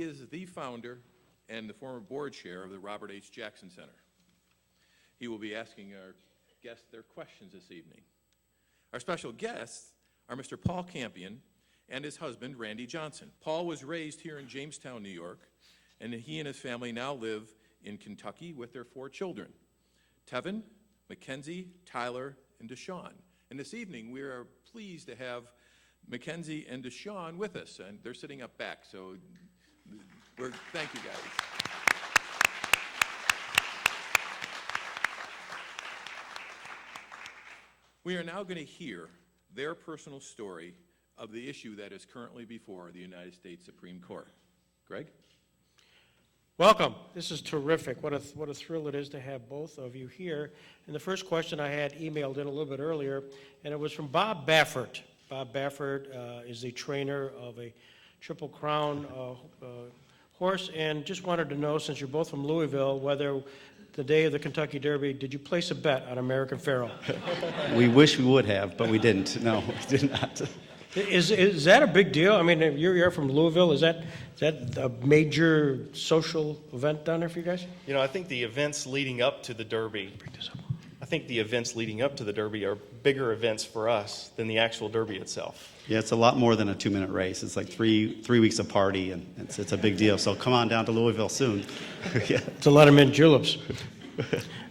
He is the founder and the former board chair of the Robert H. Jackson Center. He will be asking our guests their questions this evening. Our special guests are Mr. Paul Campion and his husband, Randell Johnson. Paul was raised here in Jamestown, New York, and he and his family now live in Kentucky with their 4 children, Tevin, Mackenzie, Tyler, and Deshawn. And this evening, we are pleased to have Mackenzie and Deshawn with us, and they're sitting up back, so thank you, guys. We are now going to hear their personal story of the issue that is currently before the United States Supreme Court. Greg? Welcome. This is terrific. What a thrill it is to have both of you here. And the first question I had emailed in a little bit earlier, and it was from Bob Baffert. Bob Baffert is the trainer of a Triple Crown horse, and just wanted to know, since you're both from Louisville, whether the day of the Kentucky Derby, did you place a bet on American Pharoah? We wish we would have, but we didn't. No, we did not. Is that a big deal? I mean, you're from Louisville. Is that a major social event down there for you guys? You know, I think the events leading up to the Derby, are bigger events for us than the actual Derby itself. Yeah, it's a lot more than a 2-minute race. It's like three weeks of party, and it's a big deal. So come on down to Louisville soon. Yeah. It's a lot of mint juleps.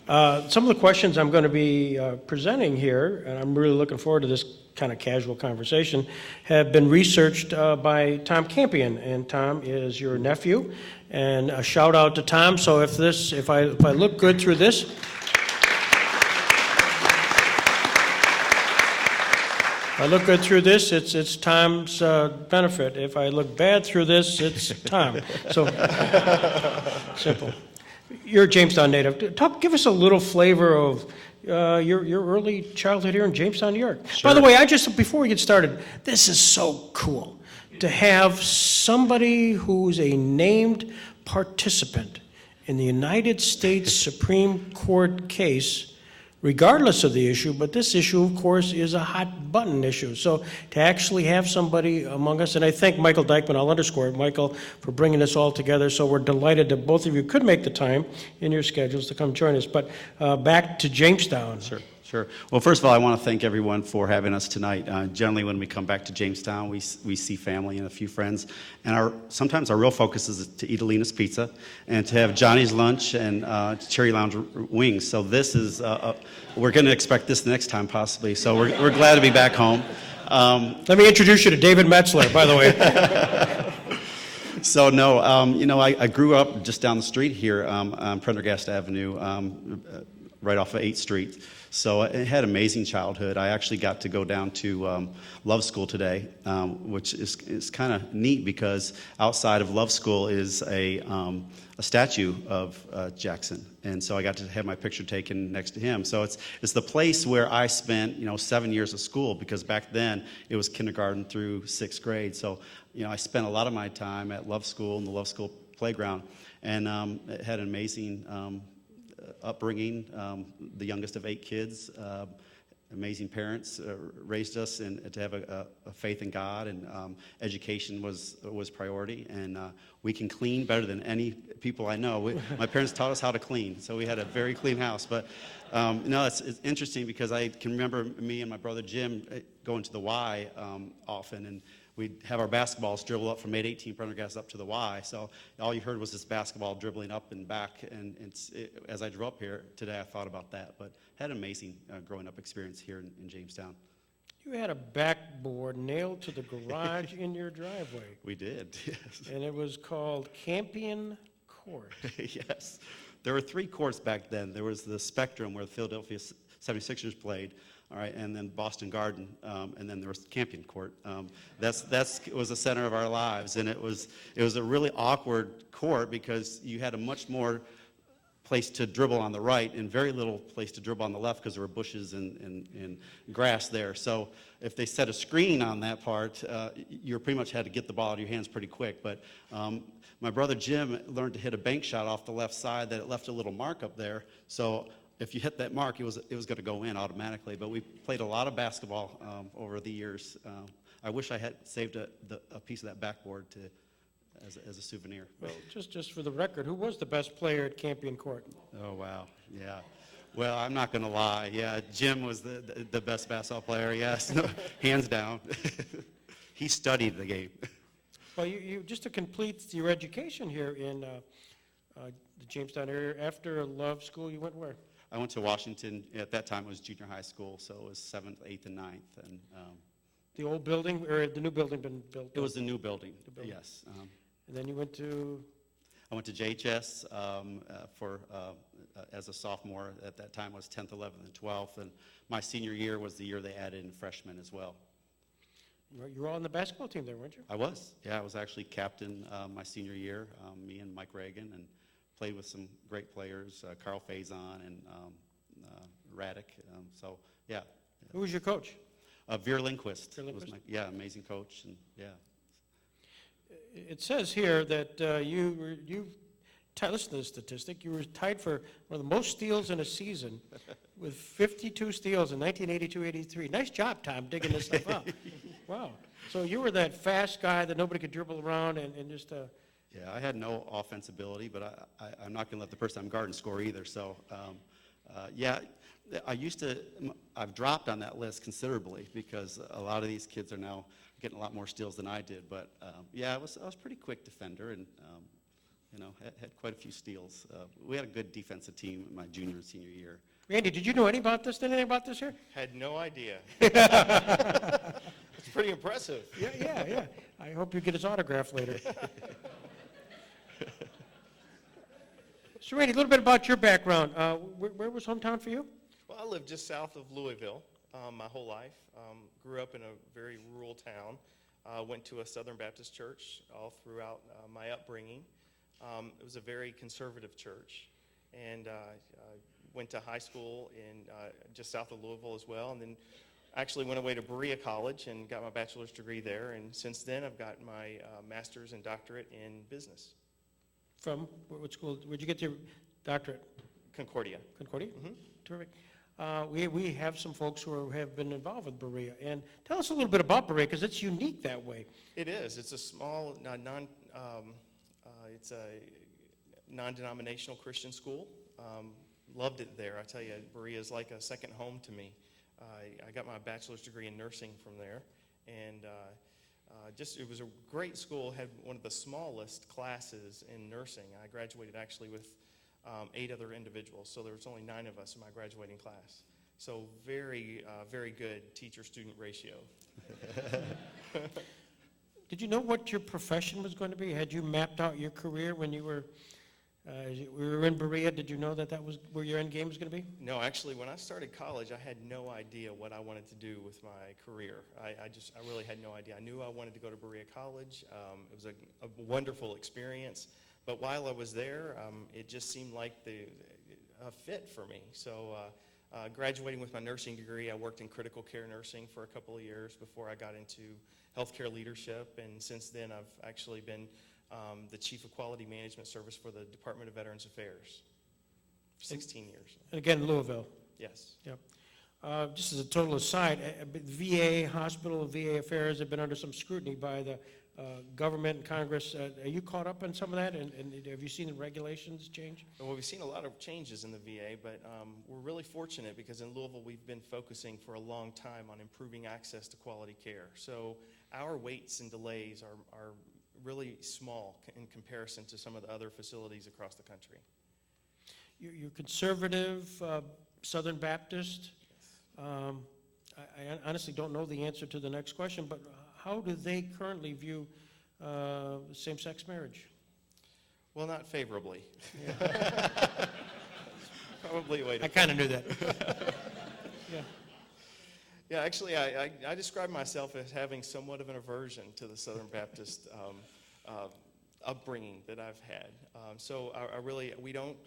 Some of the questions I'm going to be presenting here, and I'm really looking forward to this kind of casual conversation, have been researched by Tom Campion, and Tom is your nephew. And a shout out to Tom. So if I look good through this. If I look good through this, it's Tom's benefit. If I look bad through this, it's Tom. So simple. You're a Jamestown native. Give us a little flavor of your early childhood here in Jamestown, New York. Sure. By the way, before we get started, this is so cool to have somebody who's a named participant in the United States Supreme Court case, regardless of the issue, but this issue, of course, is a hot button issue. So to actually have somebody among us, and I thank Michael Dykman, I'll underscore it, Michael, for bringing this all together. So we're delighted that both of you could make the time in your schedules to come join us. But back to Jamestown. Sure. Well, first of all, I want to thank everyone for having us tonight. Generally, when we come back to Jamestown, we see family and a few friends. And sometimes our real focus is to eat Alina's Pizza and to have Johnny's Lunch and Cherry Lounge Wings. So this is, we're going to expect this the next time possibly. So we're glad to be back home. Let me introduce you to David Metzler, by the way. So no, I grew up just down the street here on Prendergast Avenue, right off of 8th Street. So I had an amazing childhood. I actually got to go down to Love School today, which is kind of neat because outside of Love School is a statue of Jackson. And so I got to have my picture taken next to him. So it's the place where I spent 7 years of school, because back then it was kindergarten through 6th grade. So I spent a lot of my time at Love School and the Love School playground, and it had an amazing upbringing, the youngest of 8 kids, amazing parents raised us, and to have a faith in God, and education was priority, and we can clean better than any people I know. My parents taught us how to clean, so we had a very clean house. But it's interesting because I can remember me and my brother Jim going to the Y often, and we'd have our basketballs dribble up from 818 Prendergast up to the Y. So all you heard was this basketball dribbling up and back. And as I drove up here today, I thought about that. But had an amazing growing up experience here in Jamestown. You had a backboard nailed to the garage in your driveway. We did, yes. And it was called Campion Court. Yes. There were 3 courts back then. There was the Spectrum, where the Philadelphia 76ers played. All right, and then Boston Garden, and then there was Campion Court. It was the center of our lives, and it was a really awkward court because you had a much more place to dribble on the right and very little place to dribble on the left because there were bushes and grass there. So if they set a screen on that part, you pretty much had to get the ball out of your hands pretty quick. But my brother Jim learned to hit a bank shot off the left side that it left a little mark up there. So if you hit that mark, it was going to go in automatically. But we played a lot of basketball over the years. I wish I had saved a piece of that backboard to as a souvenir. Well, just for the record, who was the best player at Campion Court? Oh, wow, yeah. Well, I'm not going to lie. Yeah, Jim was the best basketball player, yes, no, hands down. He studied the game. Well, you just to complete your education here in the Jamestown area, after Love School, you went where? I went to Washington. At that time, it was junior high school, so it was 7th, 8th, and 9th. And The old building, or the new building been built? it was the new building, building. yes. And then you went to, I went to JHS as a sophomore. At that time, it was 10th, 11th, and 12th. And my senior year was the year they added in freshmen as well. you were all on the basketball team there, weren't you? I was. Yeah, I was actually captain my senior year, me and Mike Reagan, and played with some great players, Carl Faison and Raddick. So, yeah. Who was your coach? Veer Lindquist Veer was Lindquist? amazing coach, and yeah. It says here that listen to this statistic, you were tied for one of the most steals in a season with 52 steals in 1982-83. Nice job, Tom, digging this stuff up. Wow. So you were that fast guy that nobody could dribble around and just... Yeah, I had no offense ability, but I'm not going to let the person I'm guarding score either. So, yeah, I've dropped on that list considerably because a lot of these kids are now getting a lot more steals than I did. But, yeah, I was a pretty quick defender and, had quite a few steals. We had a good defensive team in my junior and senior year. Randy, did you know anything about this here? Had no idea. It's pretty impressive. Yeah. I hope you get his autograph later. So, Randy, a little bit about your background. Where was hometown for you? Well, I lived just south of Louisville my whole life. Grew up in a very rural town. Went to a Southern Baptist church all throughout my upbringing. It was a very conservative church. And went to high school in just south of Louisville as well. And then actually went away to Berea College and got my bachelor's degree there. And since then, I've got my master's and doctorate in business. From what school? Where'd you get your doctorate? Concordia. Concordia? Mm-hmm. Terrific. We have some folks who have been involved with Berea. And tell us a little bit about Berea, because it's unique that way. It is. It's a small, it's a non-denominational Christian school. Loved it there. I tell you, Berea is like a second home to me. I got my bachelor's degree in nursing from there. And it was a great school, had one of the smallest classes in nursing. I graduated actually with 8 other individuals, so there was only 9 of us in my graduating class. So very, very good teacher-student ratio. Did you know what your profession was going to be? Had you mapped out your career when you were in Berea? Did you know that was where your end game was going to be? No, actually, when I started college, I had no idea what I wanted to do with my career. I really had no idea. I knew I wanted to go to Berea College. It was a wonderful experience. But while I was there, it just seemed like a fit for me. So graduating with my nursing degree, I worked in critical care nursing for a couple of years before I got into healthcare leadership. And since then, I've actually been the Chief of Quality Management Service for the Department of Veterans Affairs for 16 years. And again, Louisville. Yes. Yep. Just as a total aside, VA hospital, VA affairs have been under some scrutiny by the government and Congress. Are you caught up on some of that? And have you seen the regulations change? Well, we've seen a lot of changes in the VA, but we're really fortunate because in Louisville we've been focusing for a long time on improving access to quality care. So our waits and delays are really small in comparison to some of the other facilities across the country. You're conservative, Southern Baptist. I honestly don't know the answer to the next question, but how do they currently view same-sex marriage? Well, not favorably. Yeah. Probably a way to... I kind of knew that. Yeah. Yeah, actually, I describe myself as having somewhat of an aversion to the Southern Baptist upbringing that I've had. So we don't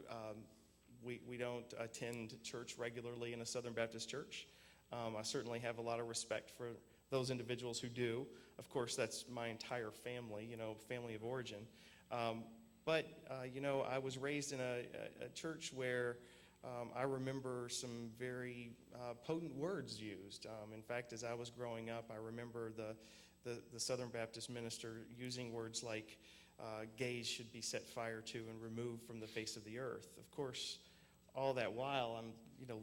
attend church regularly in a Southern Baptist church. I certainly have a lot of respect for those individuals who do. Of course, that's my entire family, family of origin. But I was raised in a church where I remember some very potent words used. In fact, as I was growing up, I remember the Southern Baptist minister using words like gays should be set fire to and removed from the face of the earth. Of course, all that while I'm,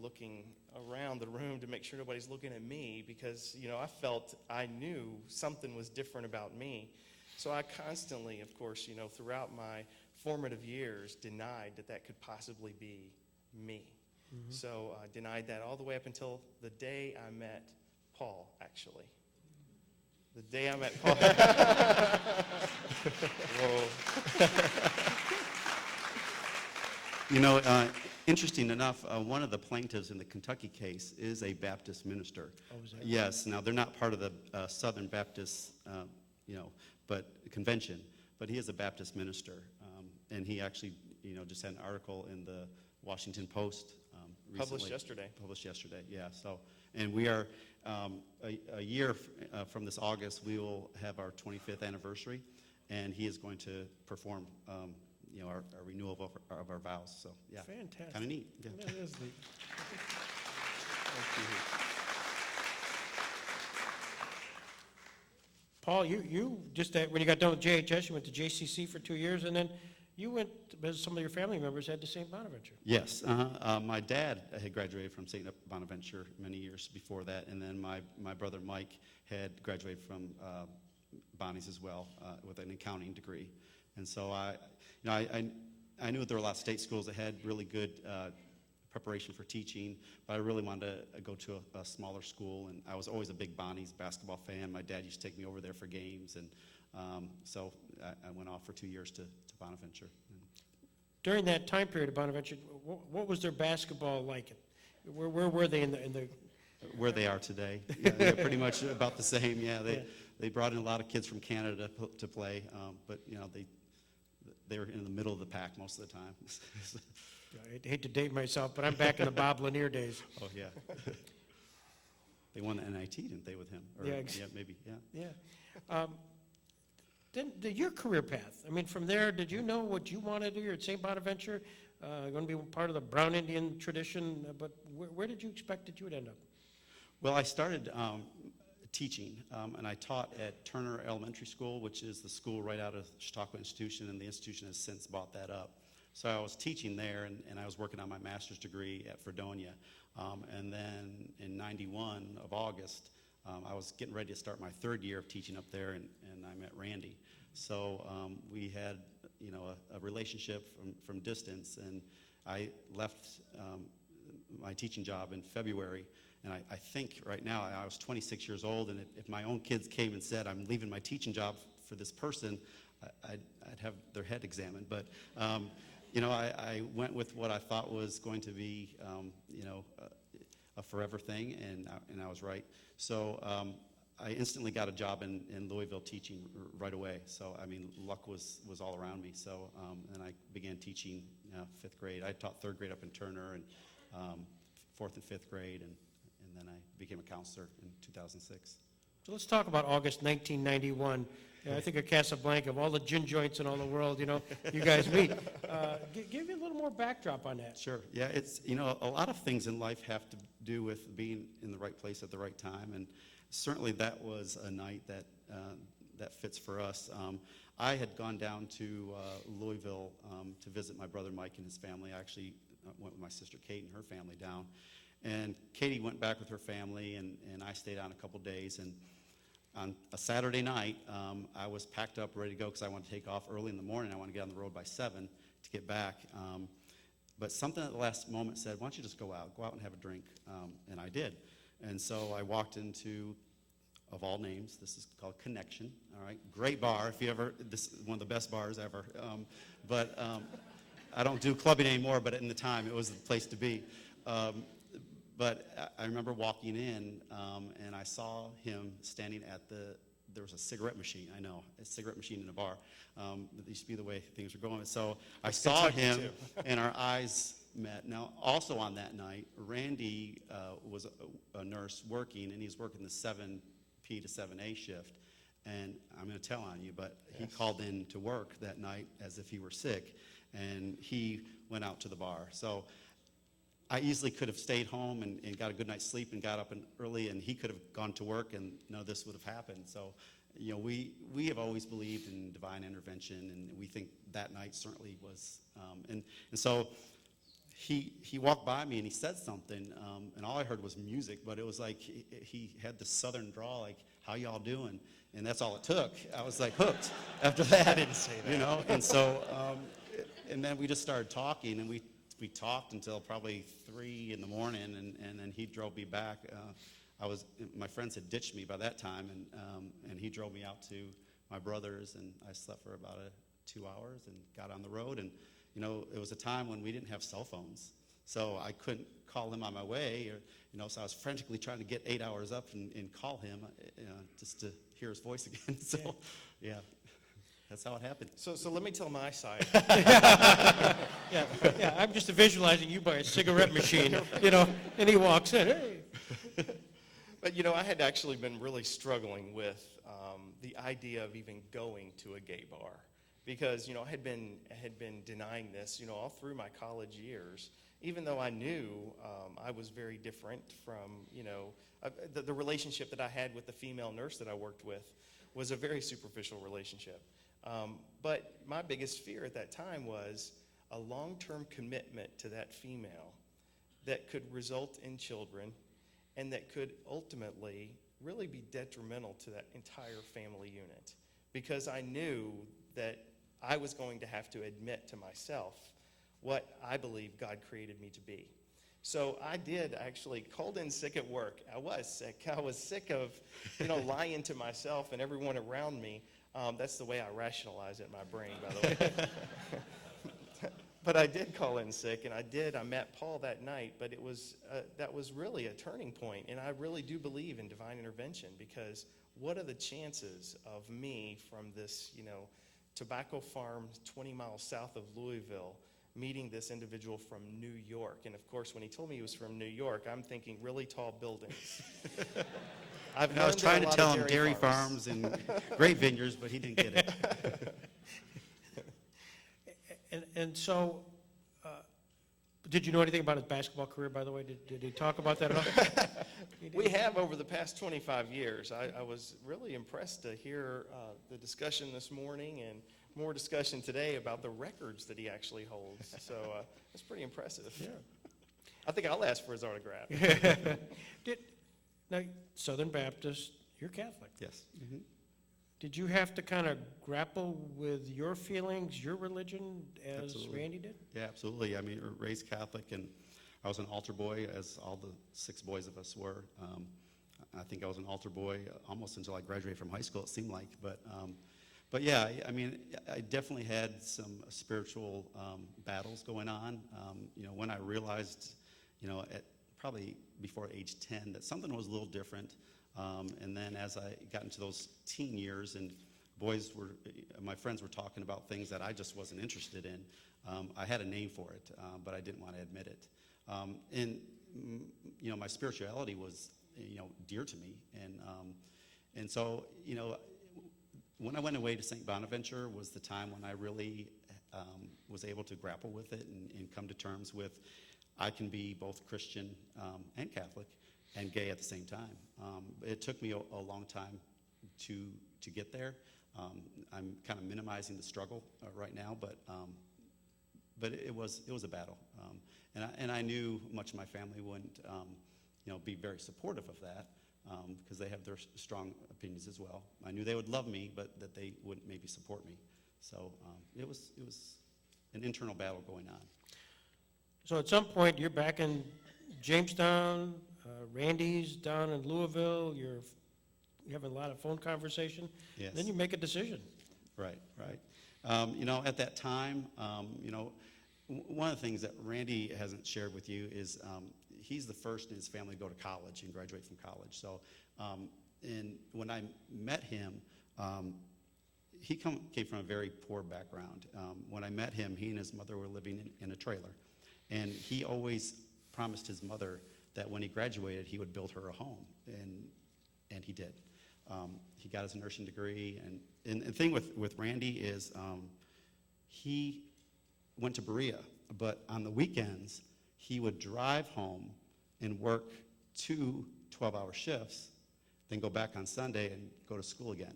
looking around the room to make sure nobody's looking at me because, I felt I knew something was different about me. So I constantly, of course, throughout my formative years denied that could possibly be me. Mm-hmm. So I denied that all the way up until the day I met Paul, actually. The day I met Paul. Whoa. Interesting enough, one of the plaintiffs in the Kentucky case is a Baptist minister. Oh, is that yes. Now, they're not part of the Southern Baptist, but convention, but he is a Baptist minister. And he actually, just had an article in the Washington Post recently. Published yesterday, yeah. So, and we are, a year from this August, we will have our 25th anniversary, and he is going to perform our renewal of our vows. So, yeah. Fantastic. Kind of neat. Yeah. That is neat. Paul, you just when you got done with JHS, you went to JCC for 2 years, and then you went, as some of your family members had to St. Bonaventure. Yes. My dad had graduated from St. Bonaventure many years before that, and then my brother Mike had graduated from Bonnie's as well with an accounting degree. And so I knew there were a lot of state schools that had really good preparation for teaching, but I really wanted to go to a smaller school, and I was always a big Bonnie's basketball fan. My dad used to take me over there for games, and so I went off for 2 years to Bonaventure. During that time period of Bonaventure, what was their basketball like? Where were they in the Where they are today. Yeah, they're pretty much about the same. Yeah, they brought in a lot of kids from Canada to play, but they were in the middle of the pack most of the time. I hate to date myself, but I'm back in the Bob Lanier days. Oh, yeah. They won the NIT, didn't they, with him? Or, yeah, maybe, yeah. Yeah. Then your career path. I mean, from there, did you know what you wanted to do? You're at St. Bonaventure, going to be part of the Brown Indian tradition, but where did you expect that you would end up? Well, I started teaching, and I taught at Turner Elementary School, which is the school right out of Chautauqua Institution, and the institution has since bought that up. So I was teaching there, and I was working on my master's degree at Fredonia. And then in '91 of August, I was getting ready to start my third year of teaching up there, and I met Randy. So we had, a relationship from distance, and I left my teaching job in February. And I think right now, I was 26 years old, and if my own kids came and said, I'm leaving my teaching job for this person, I'd have their head examined. But, I went with what I thought was going to be, a forever thing, and I was right. So I instantly got a job in Louisville teaching right away. So, luck was all around me. So, and I began teaching fifth grade. I taught third grade up in Turner, and fourth and fifth grade, and then I became a counselor in 2006. So let's talk about August 1991. I think of Casablanca, of all the gin joints in all the world, you guys meet. Give me a little more backdrop on that. Sure. Yeah, it's, a lot of things in life have to do with being in the right place at the right time, and certainly that was a night that fits for us. I had gone down to Louisville to visit my brother Mike and his family. I actually went with my sister Kate and her family down. And Katie went back with her family, and I stayed on a couple days. And on a Saturday night, I was packed up, ready to go, because I wanted to take off early in the morning. I wanted to get on the road by 7 to get back. But something at the last moment said, why don't you just go out and have a drink? And I did. And so I walked into, of all names, this is called Connection, all right? Great bar, if you ever, this is one of the best bars ever. But I don't do clubbing anymore, but in the time, it was the place to be. But I remember walking in, and I saw him standing at there was a cigarette machine, a cigarette machine in a bar. That used to be the way things were going. So I saw him, and our eyes met. Now, also on that night, Randy was a nurse working, and he's working the 7P to 7A shift. And I'm going to tell on you, but he called in to work that night as if he were sick, and he went out to the bar. So I easily could have stayed home and got a good night's sleep and got up early, and he could have gone to work, and none of this would have happened. So we have always believed in divine intervention, and we think that night certainly was. And so he walked by me and he said something, and all I heard was music, but it was like he had this southern drawl, like, "How y'all doing?" And that's all it took. I was like hooked after that. I didn't say that. And so, and then we just started talking, and we talked until probably 3 in the morning, and then he drove me back. My friends had ditched me by that time, and he drove me out to my brother's, and I slept for about 2 hours and got on the road. And it was a time when we didn't have cell phones, so I couldn't call him on my way, so I was frantically trying to get 8 hours up and call him just to hear his voice again. So, yeah, that's how it happened. So let me tell my side. Yeah, I'm just visualizing you by a cigarette machine, and he walks in, hey. But I had actually been really struggling with the idea of even going to a gay bar, because I had been denying this all through my college years, even though I knew I was very different from the relationship that I had with the female nurse that I worked with was a very superficial relationship. But my biggest fear at that time was a long-term commitment to that female that could result in children, and that could ultimately really be detrimental to that entire family unit, because I knew that I was going to have to admit to myself what I believe God created me to be. So I did actually called in sick at work. I was sick. I was sick of lying to myself and everyone around me. That's the way I rationalize it in my brain, by the way. But I did call in sick, and I met Paul that night, but that was really a turning point, and I really do believe in divine intervention, because what are the chances of me from this, tobacco farm 20 miles south of Louisville meeting this individual from New York? And of course, when he told me he was from New York, I'm thinking really tall buildings. I was trying to tell him dairy farms and great vineyards, but he didn't get it. And so, did you know anything about his basketball career, by the way? Did he talk about that at all? We have over the past 25 years. I was really impressed to hear the discussion this morning, and more discussion today about the records that he actually holds. So it's pretty impressive. Yeah. I think I'll ask for his autograph. Now, Southern Baptist, you're Catholic. Yes. Mm-hmm. Did you have to kind of grapple with your feelings, your religion, as Absolutely. Randy did? Yeah, absolutely. I mean, raised Catholic, and I was an altar boy, as all the 6 boys of us were. I think I was an altar boy almost until I graduated from high school, it seemed like. But yeah, I mean, I definitely had some spiritual battles going on. When I realized, at probably before age 10, that something was a little different. And then as I got into those teen years, and my friends were talking about things that I just wasn't interested in, I had a name for it, but I didn't want to admit it. And my spirituality was, dear to me. And so, when I went away to St. Bonaventure was the time when I really was able to grapple with it and come to terms with I can be both Christian and Catholic and gay at the same time. It took me a long time to get there. I'm kind of minimizing the struggle right now, but it was a battle, and I knew much of my family wouldn't be very supportive of that, because they have their strong opinions as well. I knew they would love me, but that they wouldn't maybe support me. So it was an internal battle going on. So at some point, you're back in Jamestown, Randy's down in Louisville, you have a lot of phone conversation. Yes. Then you make a decision. Right. At that time, one of the things that Randy hasn't shared with you is he's the first in his family to go to college and graduate from college. So, and when I met him, he came from a very poor background. When I met him, he and his mother were living in a trailer. And he always promised his mother that when he graduated, he would build her a home, and he did. He got his nursing degree, and the thing with Randy is he went to Berea, but on the weekends, he would drive home and work 2 12-hour shifts, then go back on Sunday and go to school again.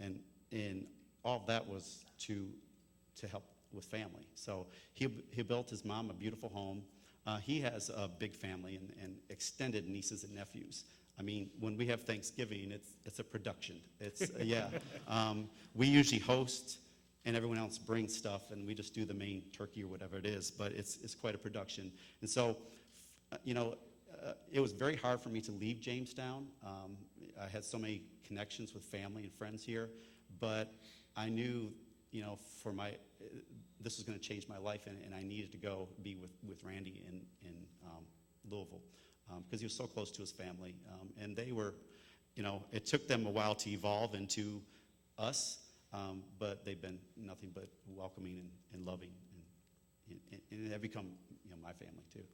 And all of that was to help with family. So he built his mom a beautiful home. He has a big family and extended nieces and nephews. I mean, when we have Thanksgiving, it's a production. It's yeah. We usually host, and everyone else brings stuff, and we just do the main turkey or whatever it is. But it's quite a production. And so, it was very hard for me to leave Jamestown. I had so many connections with family and friends here, but I knew, this was going to change my life, and I needed to go be with Randy in Louisville, because he was so close to his family. And they were, it took them a while to evolve into us, but they've been nothing but welcoming and loving, and they've become, my family too.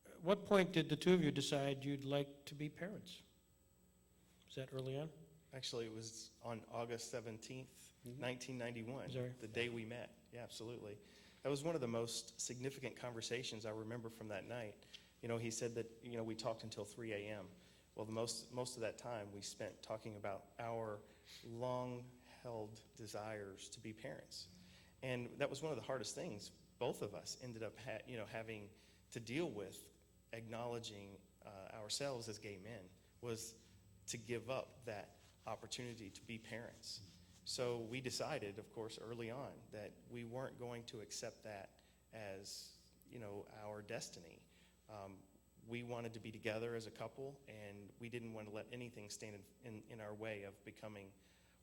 At what point did the two of you decide you'd like to be parents? Was that early on? Actually, it was on August 17th, 1991, Sorry. the day we met. Yeah, absolutely. That was one of the most significant conversations I remember from that night. He said that, we talked until 3 a.m. Well, the most of that time we spent talking about our long-held desires to be parents. And that was one of the hardest things both of us ended up having to deal with, acknowledging ourselves as gay men, was to give up that opportunity to be parents. So we decided, of course, early on that we weren't going to accept that as, our destiny. We wanted to be together as a couple, and we didn't want to let anything stand in our way of becoming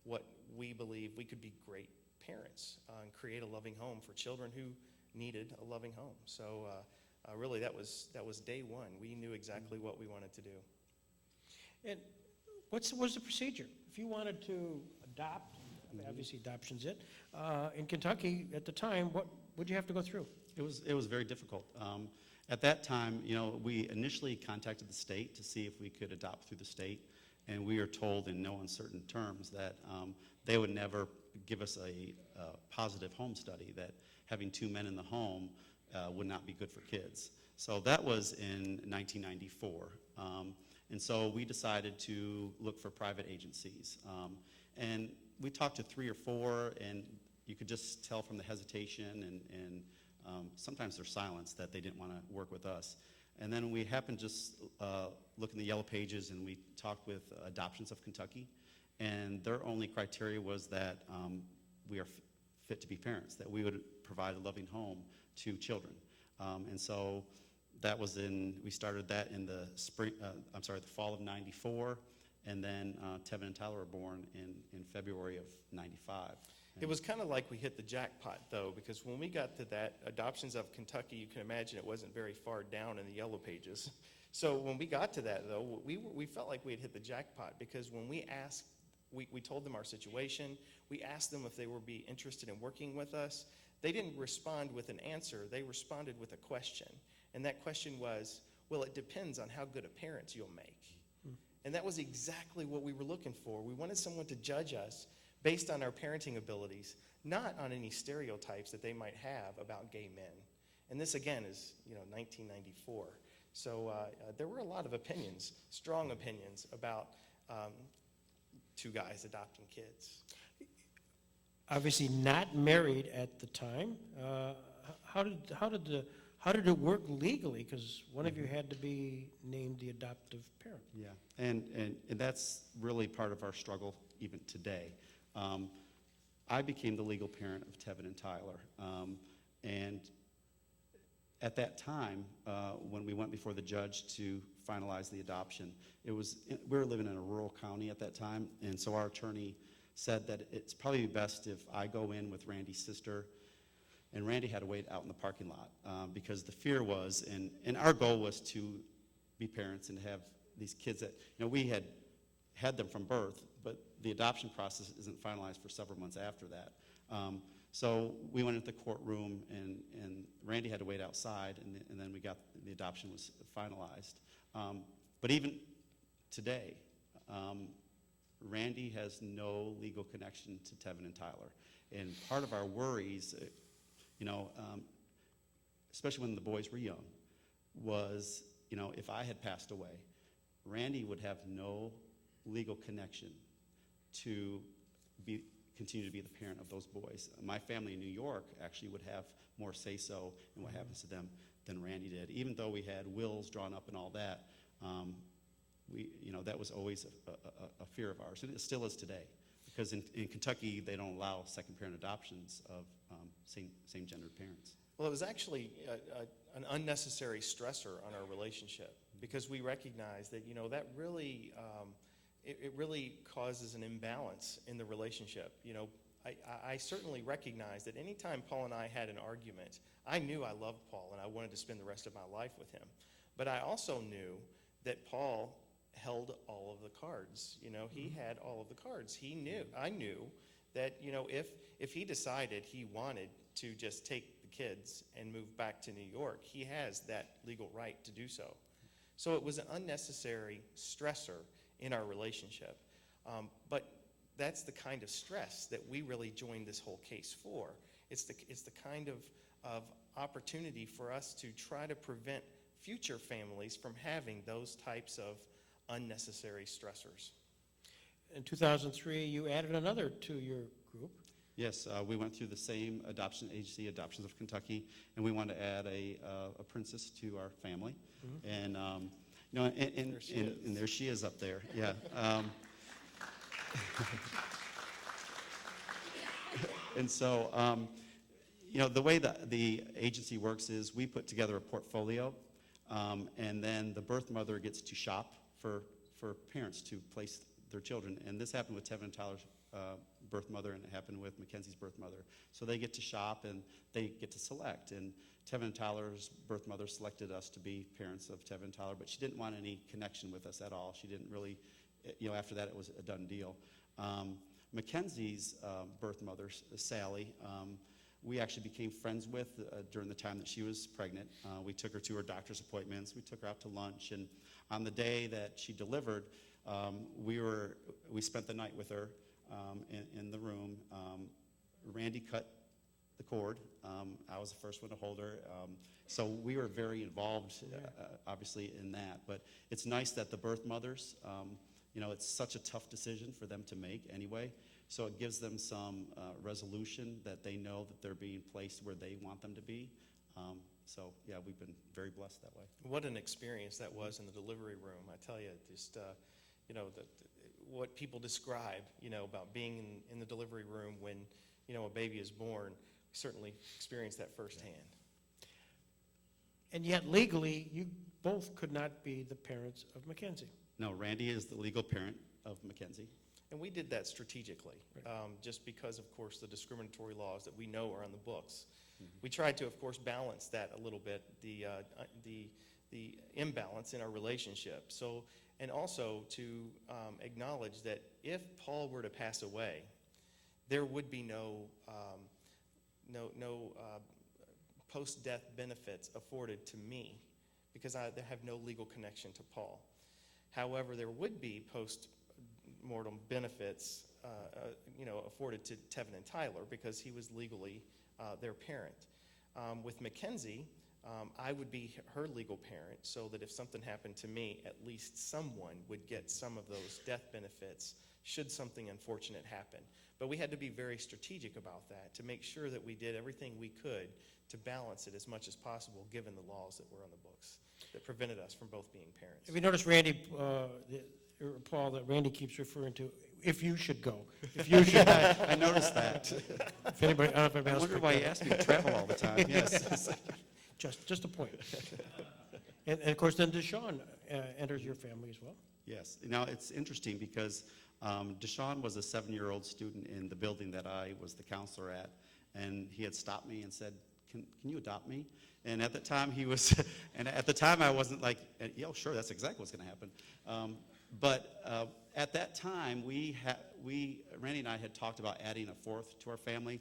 what we believe we could be great parents and create a loving home for children who needed a loving home. So really, that was day one. We knew exactly what we wanted to do. And what was the procedure? If you wanted to adopt, obviously adoption's it, in Kentucky at the time, what would you have to go through? It was very difficult. At that time, we initially contacted the state to see if we could adopt through the state, and we were told in no uncertain terms that they would never give us a positive home study, that having two men in the home would not be good for kids. So that was in 1994. And so we decided to look for private agencies. And we talked to 3 or 4, and you could just tell from the hesitation and sometimes their silence that they didn't want to work with us. And then we happened to just look in the yellow pages, and we talked with Adoptions of Kentucky, and their only criteria was that we are fit to be parents, that we would provide a loving home to children. And so that was we started that in the fall of '94, and then Tevin and Tyler were born in February of '95. It was kind of like we hit the jackpot, though, because when we got to that Adoptions of Kentucky, you can imagine it wasn't very far down in the yellow pages. So when we got to that, though, we felt like we had hit the jackpot, because when we asked, we told them our situation, we asked them if they would be interested in working with us. They didn't respond with an answer. They responded with a question. And that question was, well, it depends on how good a parent you'll make. And that was exactly what we were looking for. We wanted someone to judge us based on our parenting abilities, not on any stereotypes that they might have about gay men. And this, again, is 1994. So there were a lot of opinions, strong opinions, about two guys adopting kids. Obviously not married at the time. How did it work legally? Because one of you had to be named the adoptive parent. Yeah, and that's really part of our struggle even today. I became the legal parent of Tevin and Tyler, and at that time, when we went before the judge to finalize the adoption, we were living in a rural county at that time, and so our attorney said that it's probably best if I go in with Randy's sister, and Randy had to wait out in the parking lot because the fear was, and our goal was to be parents and to have these kids that, we had them from birth, but the adoption process isn't finalized for several months after that. So we went into the courtroom, and Randy had to wait outside, and then the adoption was finalized. But even today, Randy has no legal connection to Tevin and Tyler. And part of our worries, especially when the boys were young, was, if I had passed away, Randy would have no legal connection to continue to be the parent of those boys. My family in New York actually would have more say-so in what happens to them than Randy did. Even though we had wills drawn up and all that, that was always a fear of ours, and it still is today. Because in Kentucky, they don't allow second-parent adoptions of same-gendered parents. Well, it was actually an unnecessary stressor on our relationship, because we recognize that, that really, it really causes an imbalance in the relationship. I certainly recognize that anytime Paul and I had an argument, I knew I loved Paul and I wanted to spend the rest of my life with him. But I also knew that Paul held all of the cards. He had all of the cards. I knew that, if he decided he wanted to just take the kids and move back to New York, he has that legal right to do so. So it was an unnecessary stressor in our relationship. But that's the kind of stress that we really joined this whole case for. It's the kind of opportunity for us to try to prevent future families from having those types of unnecessary stressors. In 2003, you added another to your group. Yes, we went through the same adoption agency, Adoptions of Kentucky, and we wanted to add a princess to our family. And and there she is up there. Yeah. And so, the way that the agency works is we put together a portfolio, and then the birth mother gets to shop for parents to place their children. And this happened with Tevin and Tyler's birth mother, and it happened with Mackenzie's birth mother. So they get to shop and they get to select. And Tevin and Tyler's birth mother selected us to be parents of Tevin and Tyler, but she didn't want any connection with us at all. She didn't really, after that it was a done deal. Mackenzie's birth mother, Sally, we actually became friends with during the time that she was pregnant. We took her to her doctor's appointments. We took her out to lunch. And on the day that she delivered, we spent the night with her in the room. Randy cut the cord. I was the first one to hold her. So we were very involved, obviously, in that. But it's nice that the birth mothers, it's such a tough decision for them to make anyway. So it gives them some resolution that they know that they're being placed where they want them to be. So, yeah, we've been very blessed that way. What an experience that was in the delivery room. I tell you, just, what people describe, about being in the delivery room when, a baby is born, we certainly experienced that firsthand. And yet legally, you both could not be the parents of Mackenzie. No, Randy is the legal parent of Mackenzie. And we did that strategically, just because, of course, the discriminatory laws that we know are on the books. We tried to, of course, balance that a little bit, the imbalance in our relationship. So, and also to acknowledge that if Paul were to pass away, there would be no post-death benefits afforded to me, because I have no legal connection to Paul. However, there would be post-mortem benefits, afforded to Tevin and Tyler, because he was legally their parent. With Mackenzie, I would be her legal parent, so that if something happened to me, at least someone would get some of those death benefits should something unfortunate happen. But we had to be very strategic about that to make sure that we did everything we could to balance it as much as possible, given the laws that were on the books that prevented us from both being parents. Have you noticed, Randy, or Paul, that Randy keeps referring to, if you should go, if you should. I noticed that. If anybody, I don't know if anybody I else wonder picked why that he up. asked me to travel all the time. Yes. Just a point. And of course, then Deshaun enters your family as well. Yes. Now, it's interesting because Deshaun was a 7-year-old student in the building that I was the counselor at, and he had stopped me and said, can you adopt me? And at the time I wasn't like, yeah, sure, that's exactly what's going to happen. But at that time, Randy and I had talked about adding a fourth to our family,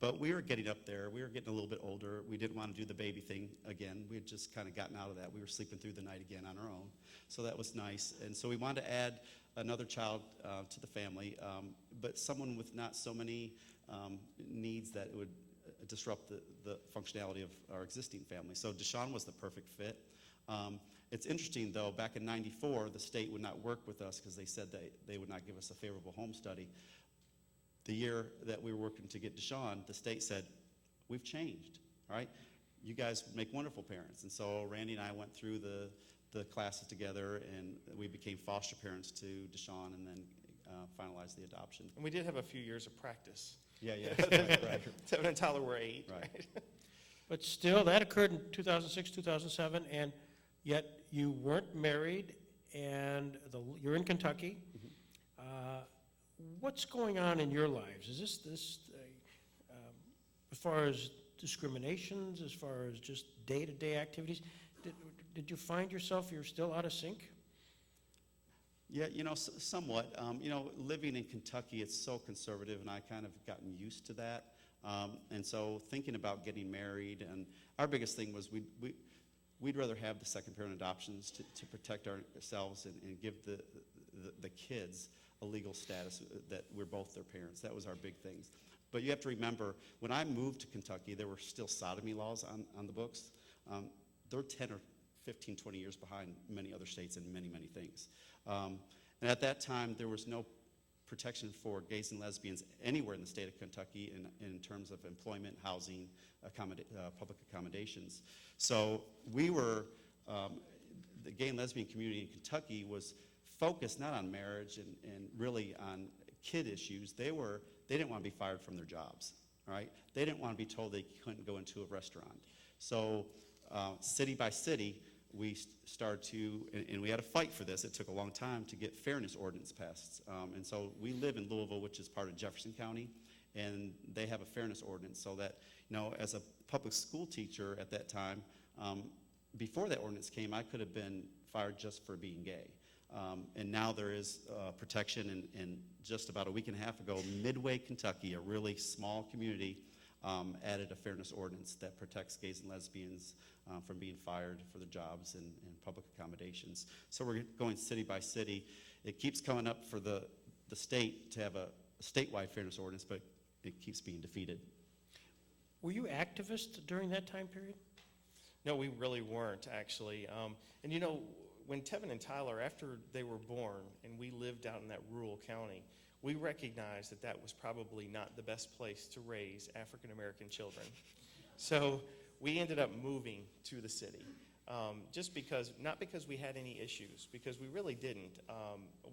but we were getting up there. We were getting a little bit older. We didn't want to do the baby thing again. We had just kind of gotten out of that. We were sleeping through the night again on our own, so that was nice. And so we wanted to add another child to the family, but someone with not so many needs that it would disrupt the functionality of our existing family. So Deshaun was the perfect fit. It's interesting, though, back in '94, the state would not work with us because they said they would not give us a favorable home study. The year that we were working to get Deshaun, the state said, we've changed, all right? You guys make wonderful parents. And so Randy and I went through the classes together, and we became foster parents to Deshaun and then finalized the adoption. And we did have a few years of practice. Yeah, right. Tevin and Tyler were 8. Right. But still, that occurred in 2006, 2007, and yet you weren't married, and you're in Kentucky. What's going on in your lives? Is this as far as discriminations, as far as just day-to-day activities, did you find yourself you're still out of sync? Yeah, somewhat. Living in Kentucky, it's so conservative, and I kind of gotten used to that. And so thinking about getting married, and our biggest thing was we'd rather have the second parent adoptions to protect ourselves and give the kids a legal status that we're both their parents. That was our big things. But you have to remember, when I moved to Kentucky, there were still sodomy laws on the books. They're 10 or 15, 20 years behind many other states in many, many things. And at that time, there was no protection for gays and lesbians anywhere in the state of Kentucky in terms of employment, housing, public accommodations. So we were, the gay and lesbian community in Kentucky was focused not on marriage and really on kid issues. They didn't want to be fired from their jobs, all right? They didn't want to be told they couldn't go into a restaurant. So city by city, we started to, and we had a fight for this. It took a long time to get fairness ordinance passed. And so we live in Louisville, which is part of Jefferson County, and they have a fairness ordinance so that, as a public school teacher at that time, before that ordinance came, I could have been fired just for being gay. And now there is protection, and just about a week and a half ago, Midway, Kentucky, a really small community, added a fairness ordinance that protects gays and lesbians from being fired for their jobs and public accommodations. So we're going city by city. It keeps coming up for the state to have a statewide fairness ordinance, but it keeps being defeated. Were you activist during that time period? No, we really weren't, actually. And when Tevin and Tyler, after they were born and we lived out in that rural county, we recognized that was probably not the best place to raise African American children. So we ended up moving to the city, just because, not because we had any issues, because we really didn't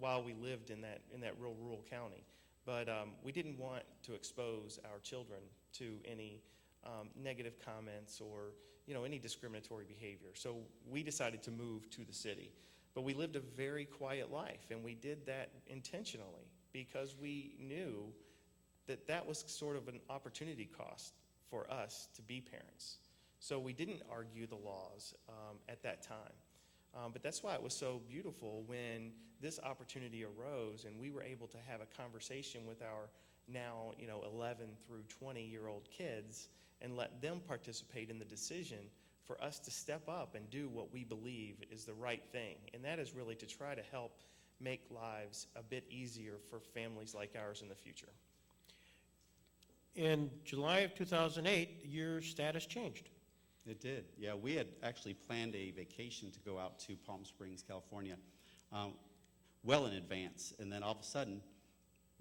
while we lived in that rural county. But we didn't want to expose our children to any negative comments or any discriminatory behavior. So we decided to move to the city. But we lived a very quiet life, and we did that intentionally because we knew that was sort of an opportunity cost for us to be parents. So we didn't argue the laws at that time. But that's why it was so beautiful when this opportunity arose and we were able to have a conversation with our now 11 through 20-year-old kids and let them participate in the decision for us to step up and do what we believe is the right thing. And that is really to try to help make lives a bit easier for families like ours in the future. In July of 2008, your status changed. It did. Yeah, we had actually planned a vacation to go out to Palm Springs, California, well in advance. And then all of a sudden,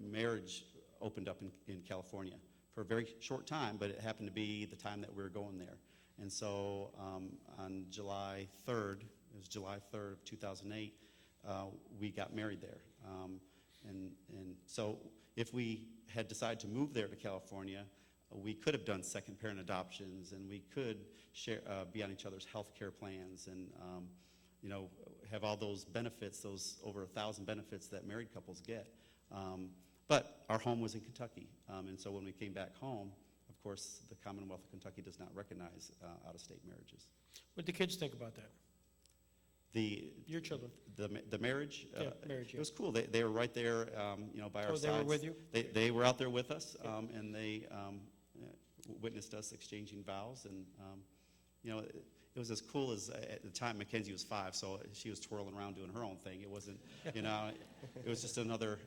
marriage opened up in California for a very short time, but it happened to be the time that we were going there. And so on July 3rd, it was July 3rd of 2008, we got married there. And so if we had decided to move there to California, we could have done second parent adoptions, and we could be on each other's health care plans and have all those benefits, those over 1,000 benefits that married couples get. But our home was in Kentucky, and so when we came back home, of course, the Commonwealth of Kentucky does not recognize out-of-state marriages. What did the kids think about that? Your children? The marriage? Marriage, yeah. It was cool. They were right there, by our sides. They were with you? They were out there with us, and they witnessed us exchanging vows, and it was as cool as, at the time, Mackenzie was 5, so she was twirling around doing her own thing. It wasn't, it was just another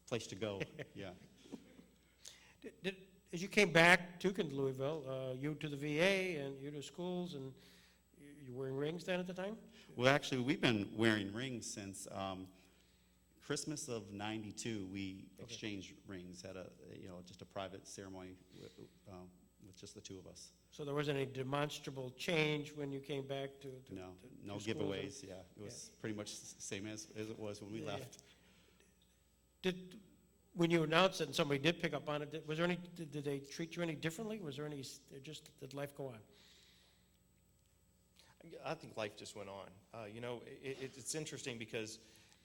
place to go, yeah. As you came back to Louisville, you to the VA and you to schools, and you wearing rings then at the time? Well, actually, we've been wearing rings since Christmas of '92. We exchanged rings at just a private ceremony with just the two of us. So there wasn't any demonstrable change when you came back to No school? giveaways. Yeah, it was pretty much the same as it was when we left. When you announced it and somebody did pick up on it, did they treat you any differently? Was there any, did life go on? I think life just went on. It's interesting because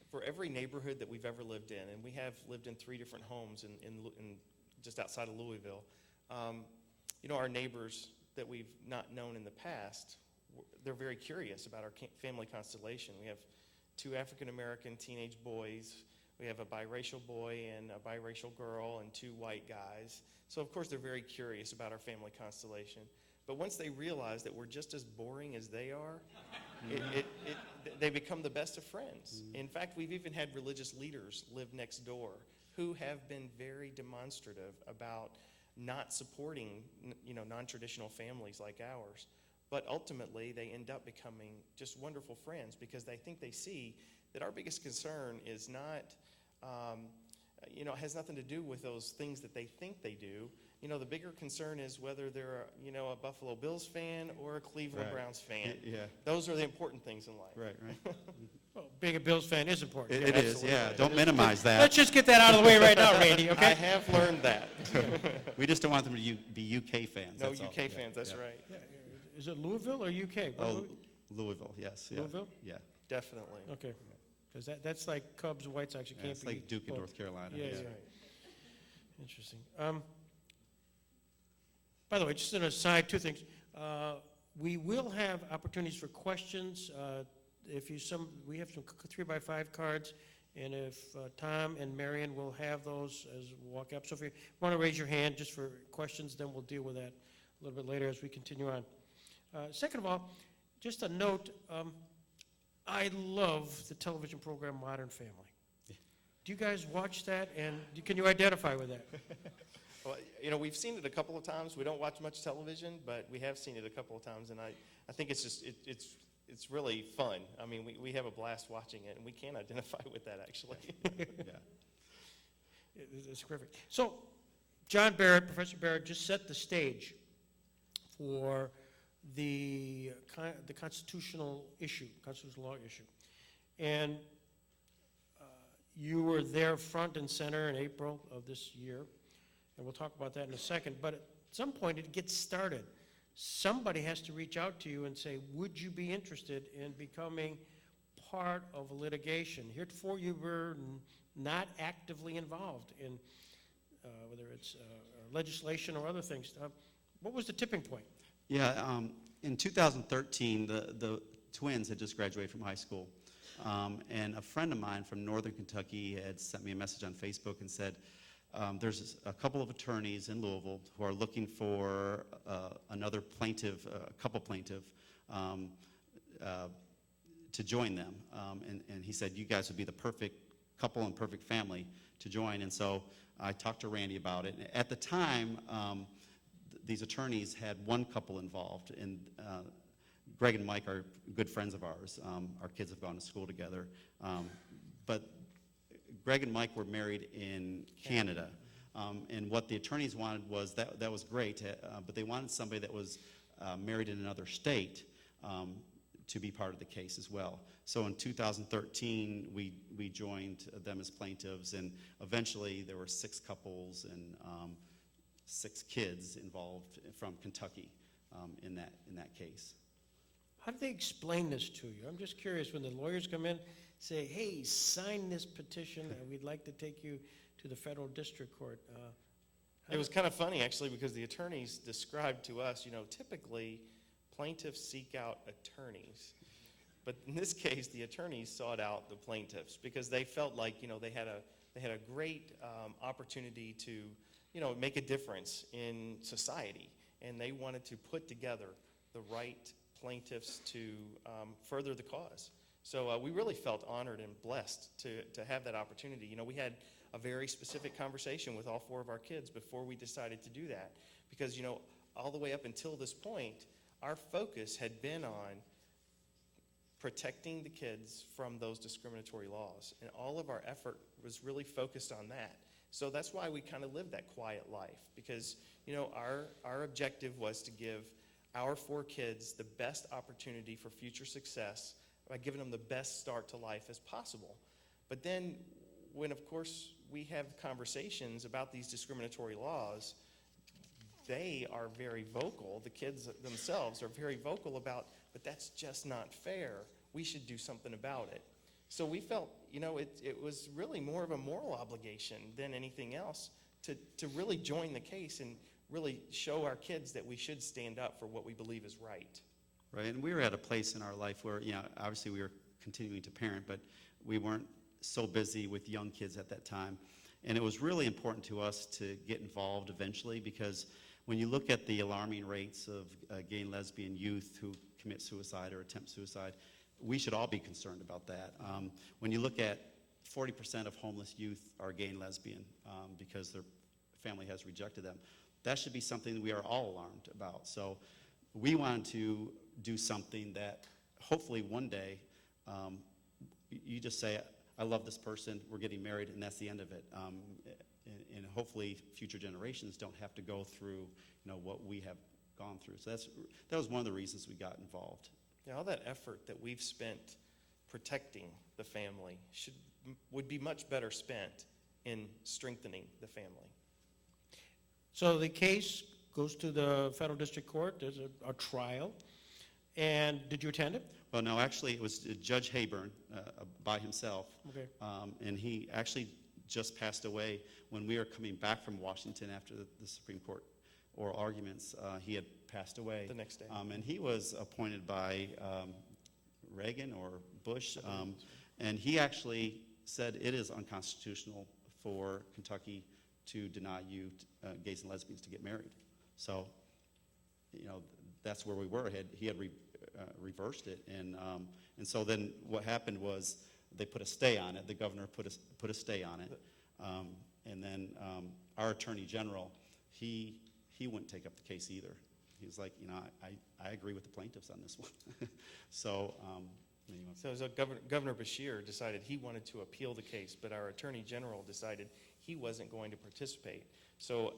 for every neighborhood that we've ever lived in, and we have lived in 3 different homes in just outside of Louisville, our neighbors that we've not known in the past, they're very curious about our family constellation. We have 2 African-American teenage boys. We have a biracial boy and a biracial girl and 2 white guys. So, of course, they're very curious about our family constellation. But once they realize that we're just as boring as they are, they become the best of friends. In fact, we've even had religious leaders live next door who have been very demonstrative about not supporting, non-traditional families like ours. But ultimately, they end up becoming just wonderful friends because they think they see that our biggest concern is not, has nothing to do with those things that they think they do. The bigger concern is whether they're, a Buffalo Bills fan or a Cleveland Browns fan. Yeah. Those are the important things in life. Right. Well, being a Bills fan is important. It is, yeah. Don't minimize that. Let's just get that out of the way right now, Randy, I okay? have learned that. We just don't want them to be UK fans. No that's all. UK fans, that's Yeah. right. Yeah, is it Louisville or UK? Oh, Louisville, yes. Yeah. Louisville? Yeah. Definitely. Okay, because that's like Cubs, White Sox, you Yeah, can't it's be. like Duke in both. North Carolina. Yeah, That's yeah. right. Interesting. By the way, just an aside, 2 things. We will have opportunities for questions. We have some 3x5 cards, and if Tom and Marion will have those as we walk up. So if you want to raise your hand just for questions, then we'll deal with that a little bit later as we continue on. Second of all, just a note, I love the television program Modern Family. Do you guys watch that, and can you identify with that? Well, we've seen it a couple of times. We don't watch much television, but we have seen it a couple of times, and I think it's just it's really fun. I mean, we have a blast watching it, and we can identify with that actually. Yeah. It's terrific. So, John Barrett, Professor Barrett, just set the stage for the constitutional law issue, and you were there front and center in April of this year. And we'll talk about that in a second. But at some point, it gets started. Somebody has to reach out to you and say, would you be interested in becoming part of a litigation? Heretofore, you were not actively involved in whether it's legislation or other things. What was the tipping point? Yeah, in 2013, the twins had just graduated from high school. And a friend of mine from Northern Kentucky had sent me a message on Facebook and said, there's a couple of attorneys in Louisville who are looking for another plaintiff, couple plaintiff, to join them. And he said, you guys would be the perfect couple and perfect family to join. And so I talked to Randy about it. At the time, these attorneys had one couple involved. And Greg and Mike are good friends of ours. Our kids have gone to school together. But Greg and Mike were married in Canada, and what the attorneys wanted was that was great, but they wanted somebody that was married in another state to be part of the case as well. So in 2013, we joined them as plaintiffs, and eventually there were 6 couples and 6 kids involved from Kentucky in that case. How do they explain this to you? I'm just curious, when the lawyers come in, say, hey, sign this petition, and we'd like to take you to the federal district court. It was kind of funny, actually, because the attorneys described to us, typically plaintiffs seek out attorneys. But in this case, the attorneys sought out the plaintiffs because they felt like, they had a great opportunity to, make a difference in society. And they wanted to put together the right plaintiffs to further the cause. So we really felt honored and blessed to have that opportunity. We had a very specific conversation with all 4 of our kids before we decided to do that. Because, all the way up until this point, our focus had been on protecting the kids from those discriminatory laws. And all of our effort was really focused on that. So that's why we kind of lived that quiet life, because, you know, our objective was to give our 4 kids the best opportunity for future success by giving them the best start to life as possible. But then when, of course, we have conversations about these discriminatory laws, they are very vocal. The kids themselves are very vocal about, but that's just not fair. We should do something about it. So we felt, you know, it was really more of a moral obligation than anything else to really join the case and really show our kids that we should stand up for what we believe is right. Right, and we were at a place in our life where, you know, obviously we were continuing to parent, but we weren't so busy with young kids at that time. And it was really important to us to get involved eventually, because when you look at the alarming rates of gay and lesbian youth who commit suicide or attempt suicide, we should all be concerned about that. When you look at 40% of homeless youth are gay and lesbian because their family has rejected them, that should be something we are all alarmed about. So we wanted to do something that hopefully one day you just say, I love this person, we're getting married, and that's the end of it. And hopefully future generations don't have to go through, you know, what we have gone through. So that was one of the reasons we got involved. Now, all that effort that we've spent protecting the family would be much better spent in strengthening the family. So the case goes to the federal district court. There's a trial. And did you attend it? Well, no, actually, it was Judge Hayburn by himself. Okay. And he actually just passed away when we were coming back from Washington after the Supreme Court oral arguments. He had passed away. The next day. And he was appointed by Reagan or Bush. And he actually said it is unconstitutional for Kentucky to deny gays and lesbians to get married. So, you know, that's where we were. He had reversed it, and so then what happened was they put a stay on it. The governor put a stay on it, and then our attorney general, he wouldn't take up the case either. He was like, you know, I agree with the plaintiffs on this one. So. Anyway. So Governor Beshear decided he wanted to appeal the case, but our attorney general decided he wasn't going to participate. So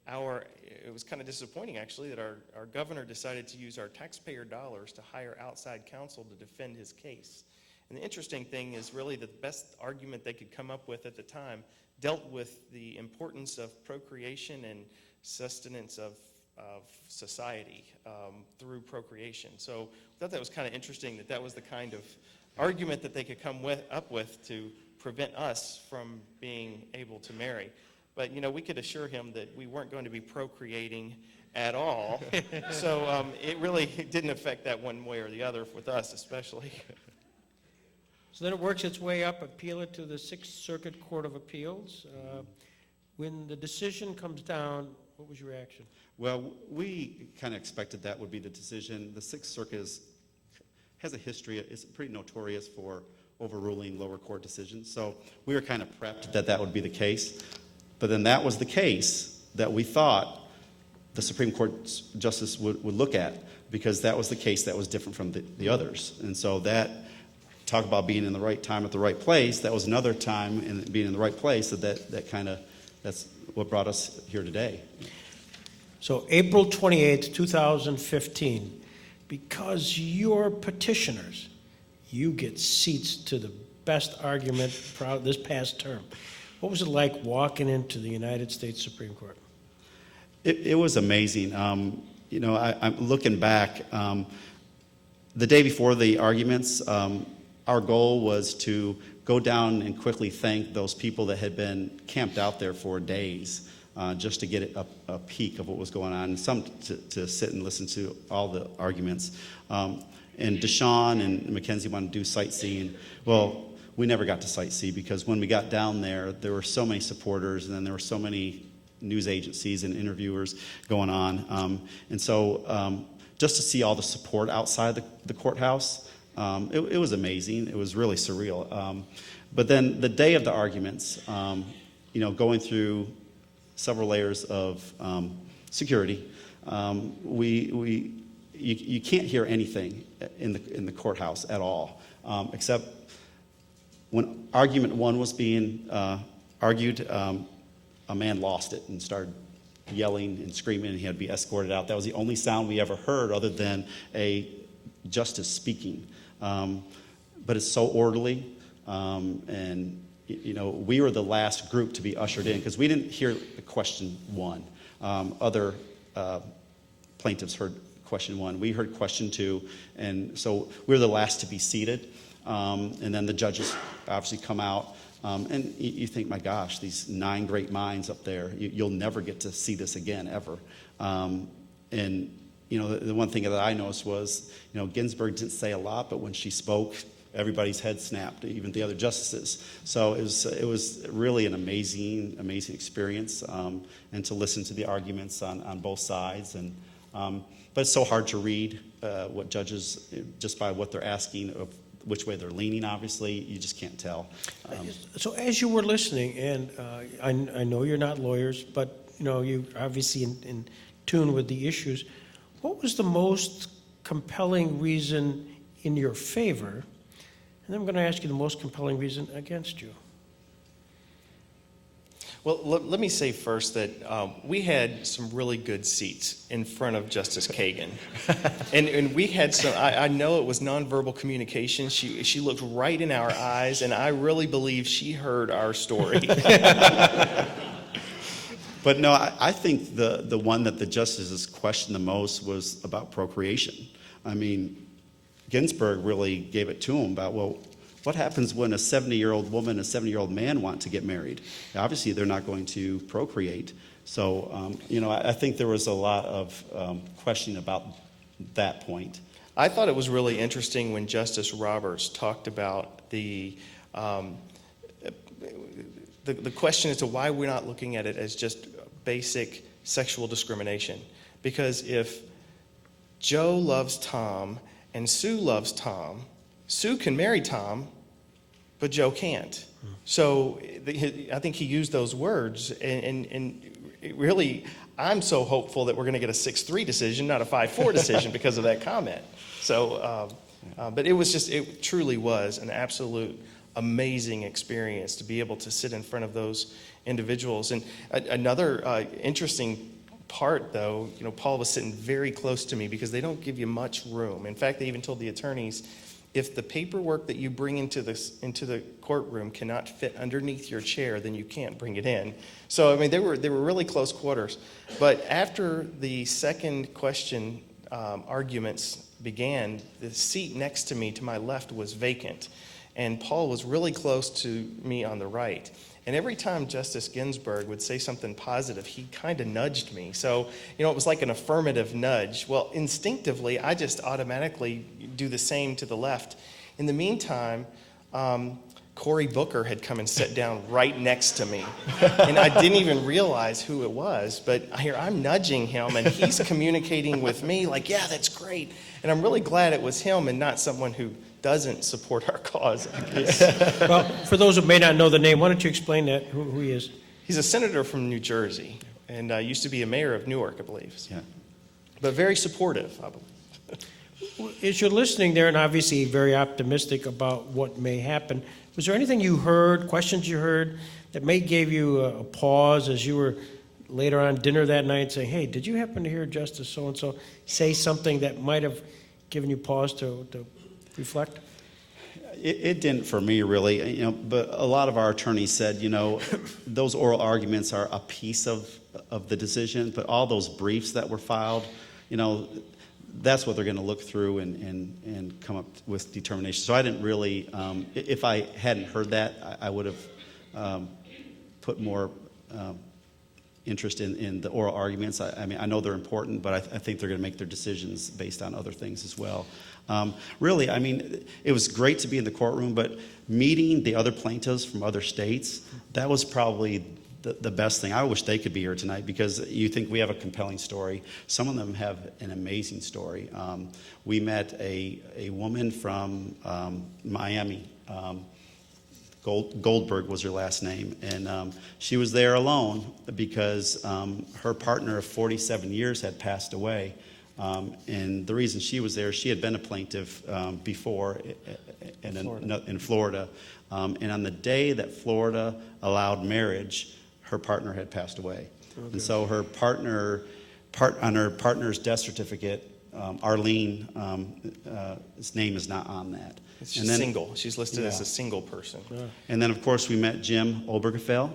it was kind of disappointing, actually, that our governor decided to use our taxpayer dollars to hire outside counsel to defend his case. And the interesting thing is really the best argument they could come up with at the time dealt with the importance of procreation and sustenance of society through procreation. So I thought that was kind of interesting that was the kind of argument that they could come up with to prevent us from being able to marry. But, you know, we could assure him that we weren't going to be procreating at all. So it really didn't affect that one way or the other with us especially. So then it works its way up, appeal it to the Sixth Circuit Court of Appeals. When the decision comes down, what was your reaction? Well, we kind of expected that would be the decision. The Sixth Circuit has a history, it's pretty notorious for overruling lower court decisions. So we were kind of prepped that would be the case. But then that was the case that we thought the Supreme Court justice would look at, because that was the case that was different from the others. And so that, talk about being in the right time at the right place, that was another time in being in the right place that's what brought us here today. So April 28th, 2015, because you're petitioners, you get seats to the best argument this past term. What was it like walking into the United States Supreme Court? It was amazing. You know, I'm looking back. The day before the arguments, our goal was to go down and quickly thank those people that had been camped out there for days, just to get a peek of what was going on, and some to sit and listen to all the arguments. And Deshaun and Mackenzie wanted to do sightseeing. Well, we never got to sightsee, because when we got down there were so many supporters, and then there were so many news agencies and interviewers going on. And so just to see all the support outside the courthouse, it was amazing. It was really surreal. But then the day of the arguments, you know, going through several layers of security, you can't hear anything in the courthouse at all, except when argument one was being argued, a man lost it and started yelling and screaming, and he had to be escorted out. That was the only sound we ever heard other than a justice speaking. But it's so orderly, and we were the last group to be ushered in because we didn't hear the question one. Other plaintiffs heard question one. We heard question two, and so we were the last to be seated. And then the judges obviously come out. And you think, my gosh, these 9 great minds up there, you'll never get to see this again, ever. And, the one thing that I noticed was, Ginsburg didn't say a lot, but when she spoke, everybody's head snapped, even the other justices. So it was really an amazing experience, and to listen to the arguments on both sides. And but it's so hard to read what judges, just by what they're asking, of which way they're leaning, obviously, you just can't tell. So as you were listening, and I know you're not lawyers, but you're obviously in tune with the issues, what was the most compelling reason in your favor? And then I'm going to ask you the most compelling reason against you. Well, let me say first that we had some really good seats in front of Justice Kagan. and we had some, I know it was nonverbal communication. She looked right in our eyes, and I really believe she heard our story. But no, I think the one that the justices questioned the most was about procreation. I mean, Ginsburg really gave it to him about, well, what happens when a 70-year-old woman and a 70-year-old man want to get married? Obviously, they're not going to procreate. So, I think there was a lot of questioning about that point. I thought it was really interesting when Justice Roberts talked about the question as to why we're not looking at it as just basic sexual discrimination. Because if Joe loves Tom and Sue loves Tom, Sue can marry Tom, but Joe can't. So I think he used those words, and really, I'm so hopeful that we're going to get a 6-3 decision, not a 5-4 decision because of that comment. So, but it truly was an absolute amazing experience to be able to sit in front of those individuals. And another interesting part, though, Paul was sitting very close to me because they don't give you much room. In fact, they even told the attorneys, if the paperwork that you bring into the courtroom cannot fit underneath your chair, then you can't bring it in. So, I mean, they were really close quarters. But after the second question arguments began, the seat next to me, to my left, was vacant. And Paul was really close to me on the right. And every time Justice Ginsburg would say something positive, he kind of nudged me. So, it was like an affirmative nudge. Well, instinctively, I just automatically do the same to the left. In the meantime, Cory Booker had come and sat down right next to me. And I didn't even realize who it was. But here, I'm nudging him, and he's communicating with me like, yeah, that's great. And I'm really glad it was him and not someone who doesn't support our cause, I guess. Well, for those who may not know the name, why don't you explain that, who he is? He's a senator from New Jersey, and used to be a mayor of Newark, I believe. Yeah. But very supportive, I believe. As you're listening there, and obviously very optimistic about what may happen, was there anything you heard, questions you heard, that may give you a pause as you were later on dinner that night saying, hey, did you happen to hear Justice so-and-so say something that might have given you pause to reflect? It didn't for me, really. But a lot of our attorneys said, those oral arguments are a piece of the decision, but all those briefs that were filed, that's what they're going to look through and come up with determination. So I didn't really, if I hadn't heard that, I would have put more interest in the oral arguments. I know they're important, but I think they're going to make their decisions based on other things as well. Really, it was great to be in the courtroom, but meeting the other plaintiffs from other states, that was probably the best thing. I wish they could be here tonight because you think we have a compelling story. Some of them have an amazing story. We met a woman from Miami. Goldberg was her last name, and she was there alone because her partner of 47 years had passed away. And the reason she was there, she had been a plaintiff before in Florida. And on the day that Florida allowed marriage, her partner had passed away. Okay. And so her on her partner's death certificate, Arlene, his name is not on that. She's single. She's listed as a single person. Yeah. And then, of course, we met Jim Obergefell,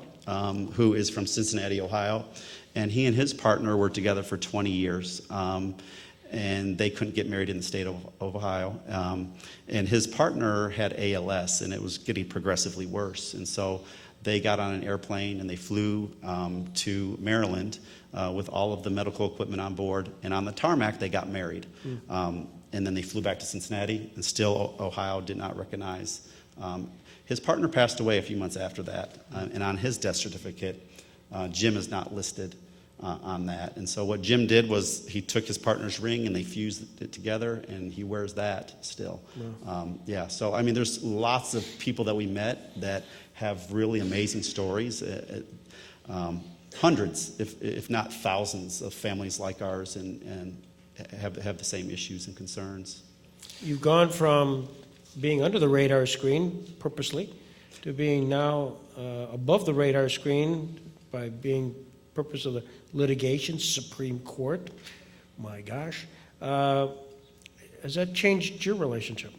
who is from Cincinnati, Ohio. And he and his partner were together for 20 years. And they couldn't get married in the state of Ohio. And his partner had ALS, and it was getting progressively worse. And so they got on an airplane, and they flew to Maryland with all of the medical equipment on board. And on the tarmac, they got married. And then they flew back to Cincinnati, and still Ohio did not recognize. His partner passed away a few months after that, and on his death certificate, Jim is not listed on that. And so what Jim did was he took his partner's ring and they fused it together, and he wears that still. Wow. So I mean, there's lots of people that we met that have really amazing stories. Hundreds, if not thousands, of families like ours, and have the same issues and concerns. You've gone from being under the radar screen purposely to being now above the radar screen by being purpose of the litigation, Supreme Court. My gosh. Has that changed your relationship?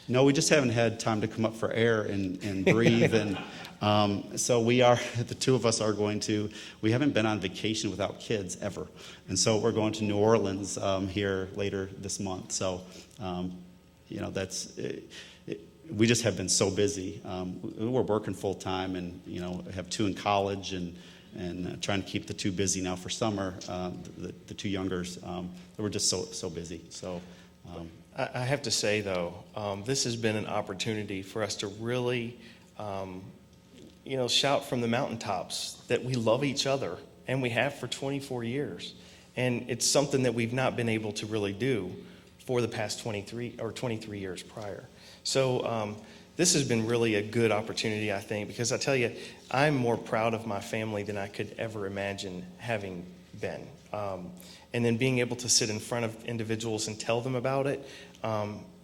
No, we just haven't had time to come up for air and breathe. And so the two of us are we haven't been on vacation without kids ever. And so we're going to New Orleans here later this month. So, we just have been so busy. We're working full time, and, have two in college, and trying to keep the two busy now for summer, the two youngers. We're just so busy. So. I have to say, though, this has been an opportunity for us to really, shout from the mountaintops that we love each other, and we have for 24 years. And it's something that we've not been able to really do for the past 23 years prior. So this has been really a good opportunity, I think, because I tell you, I'm more proud of my family than I could ever imagine having been. And then being able to sit in front of individuals and tell them about it,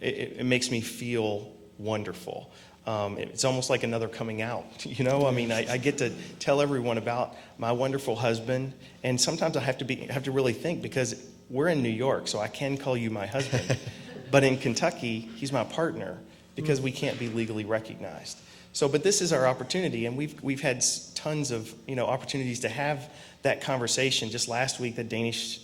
it makes me feel wonderful. It's almost like another coming out, I mean, I get to tell everyone about my wonderful husband, and sometimes I have to really think, because we're in New York, so I can call you my husband, but in Kentucky, he's my partner, because we can't be legally recognized. So, but this is our opportunity, and we've had tons of opportunities to have that conversation. Just last week, the Danish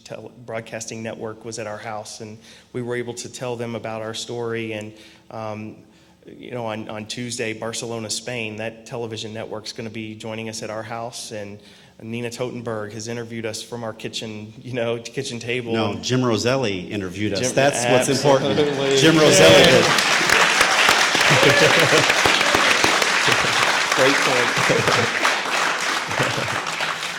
Broadcasting Network was at our house, and we were able to tell them about our story. And on Tuesday, Barcelona, Spain, that television network's going to be joining us at our house, and Nina Totenberg has interviewed us from our kitchen table. No, Jim Roselli interviewed us. That's absolutely. What's important. Jim Roselli did. Great point.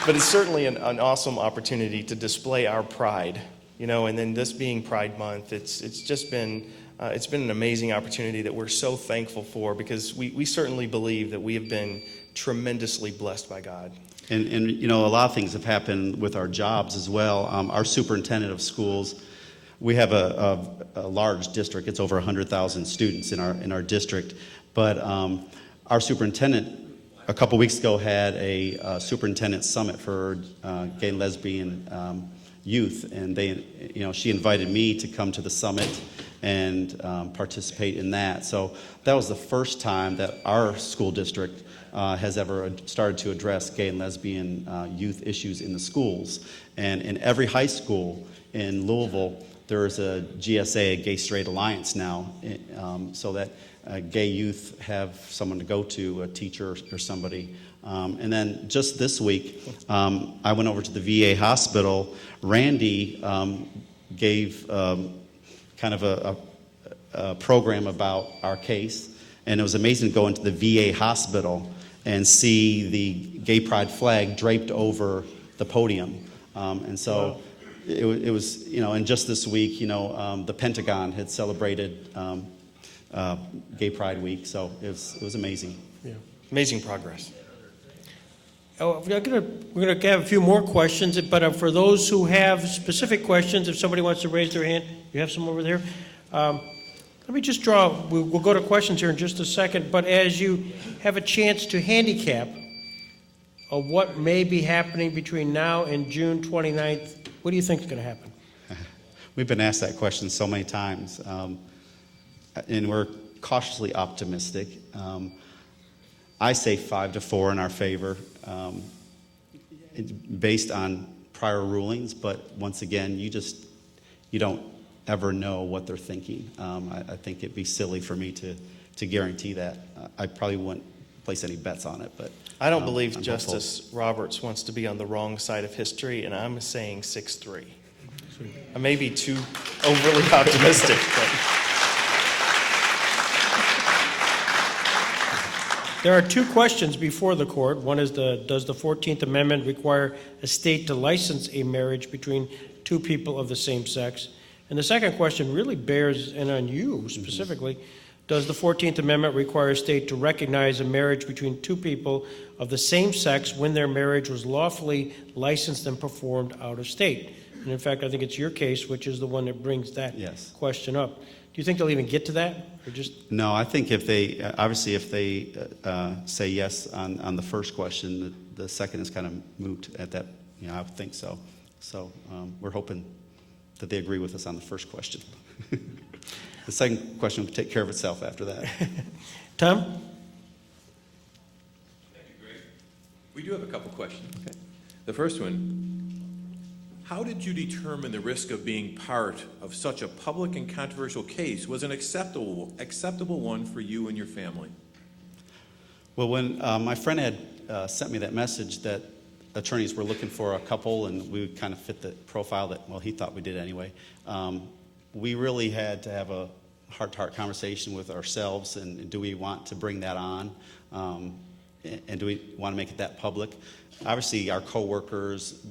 But it's certainly an awesome opportunity to display our pride, and then this being Pride Month, it's just been an amazing opportunity that we're so thankful for, because we certainly believe that we have been tremendously blessed by God. And a lot of things have happened with our jobs as well. Our superintendent of schools, we have a large district. It's over 100,000 students in our district. But our superintendent, a couple weeks ago, had a superintendent summit for gay and lesbian youth, and she invited me to come to the summit and participate in that. So that was the first time that our school district has ever started to address gay and lesbian youth issues in the schools. And in every high school in Louisville, there is a GSA, a Gay Straight Alliance now, so that gay youth have someone to go to, a teacher or somebody. And then just this week, I went over to the VA hospital. Randy gave kind of a program about our case, and it was amazing to go into the VA hospital and see the gay pride flag draped over the podium. And so it was, and just this week, the Pentagon had celebrated Gay Pride Week, so it was amazing. Yeah. Amazing progress. we're going to have a few more questions, but for those who have specific questions, if somebody wants to raise their hand, you have some over there. Let me just we'll go to questions here in just a second, but as you have a chance to handicap what may be happening between now and June 29th, what do you think is going to happen? We've been asked that question so many times, and we're cautiously optimistic. I say 5-4 in our favor, based on prior rulings, but once again, you don't ever know what they're thinking. I think it'd be silly for me to guarantee that. I probably wouldn't place any bets on it, but I don't believe I'm Justice Roberts wants to be on the wrong side of history, and I'm saying 6-3. I may be too overly optimistic, but There are two questions before the court. One is does the 14th Amendment require a state to license a marriage between two people of the same sex? And the second question really bears in on you specifically. Does the 14th Amendment require a state to recognize a marriage between two people of the same sex when their marriage was lawfully licensed and performed out of state? And in fact, I think it's your case, which is the one that brings that question up. Do you think they'll even get to that, or just? No, I think if they say yes on the first question, the second is kind of moot at that. I would think so. So we're hoping that they agree with us on the first question. The second question will take care of itself after that. Tom? Thank you, Greg. We do have a couple questions. Okay. The first one, how did you determine the risk of being part of such a public and controversial case was an acceptable one for you and your family? Well, when my friend had sent me that message that attorneys were looking for a couple, and we would kind of fit the profile that, well, he thought we did anyway, we really had to have a heart-to-heart conversation with ourselves, and do we want to bring that on, and do we want to make it that public? Obviously, our coworkers,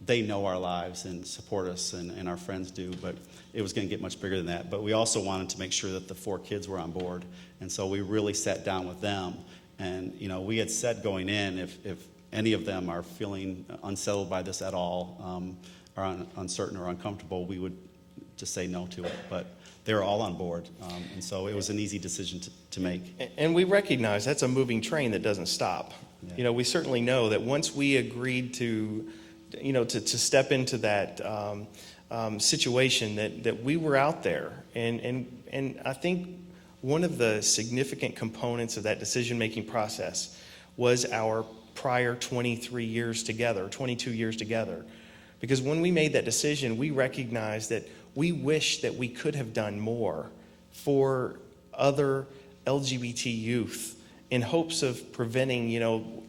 they know our lives and support us, and our friends do, but it was going to get much bigger than that. But we also wanted to make sure that the 4 kids were on board, and so we really sat down with them. And we had said going in, if any of them are feeling unsettled by this at all, or uncertain or uncomfortable, we would just say no to it. But they were all on board, and so it was an easy decision to make. And we recognize that's a moving train that doesn't stop. Yeah. We certainly know that once we agreed to step into that situation, that we were out there, and I think one of the significant components of that decision-making process was our prior 23 years together, 22 years together. Because when we made that decision, we recognized that we wish that we could have done more for other LGBT youth in hopes of preventing,